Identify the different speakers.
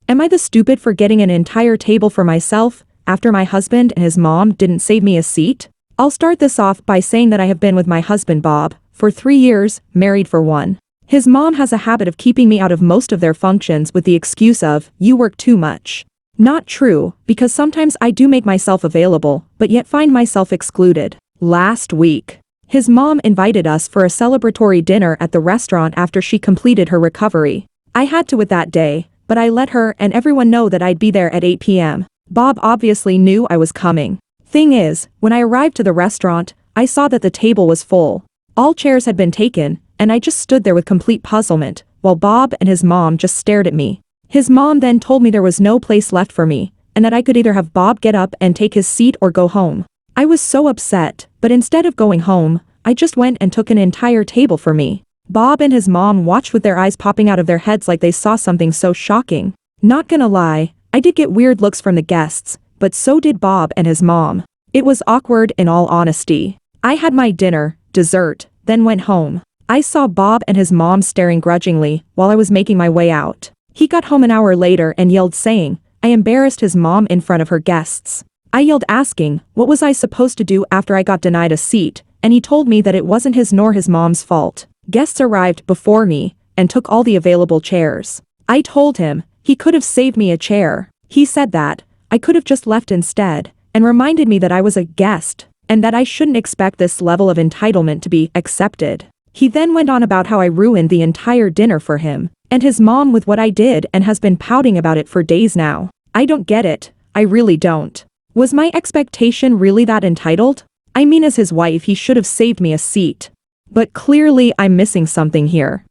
Speaker 1: Am I the stupid for getting an entire table for myself, after my husband and his mom didn't save me a seat? I'll start this off by saying that I have been with my husband Bob for 3 years, married for 1. His mom has a habit of keeping me out of most of their functions with the excuse of, "You work too much." Not true, because sometimes I do make myself available, but yet find myself excluded. Last week, his mom invited us for a celebratory dinner at the restaurant after she completed her recovery. I had to with that day, but I let her and everyone know that I'd be there at 8 p.m. Bob obviously knew I was coming. Thing is, when I arrived to the restaurant, I saw that the table was full. All chairs had been taken, and I just stood there with complete puzzlement, while Bob and his mom just stared at me. His mom then told me there was no place left for me, and that I could either have Bob get up and take his seat or go home. I was so upset, but instead of going home, I just went and took an entire table for me. Bob and his mom watched with their eyes popping out of their heads like they saw something so shocking. Not gonna lie, I did get weird looks from the guests, but so did Bob and his mom. It was awkward in all honesty. I had my dinner, dessert, then went home. I saw Bob and his mom staring grudgingly while I was making my way out. He got home an hour later and yelled saying, I embarrassed his mom in front of her guests. I yelled asking, what was I supposed to do after I got denied a seat, and he told me that it wasn't his nor his mom's fault. Guests arrived before me, and took all the available chairs. I told him, he could have saved me a chair. He said that, I could have just left instead, and reminded me that I was a guest, and that I shouldn't expect this level of entitlement to be accepted. He then went on about how I ruined the entire dinner for him, and his mom with what I did and has been pouting about it for days now. I don't get it, I really don't. Was my expectation really that entitled? I mean, as his wife he should have saved me a seat. But clearly I'm missing something here.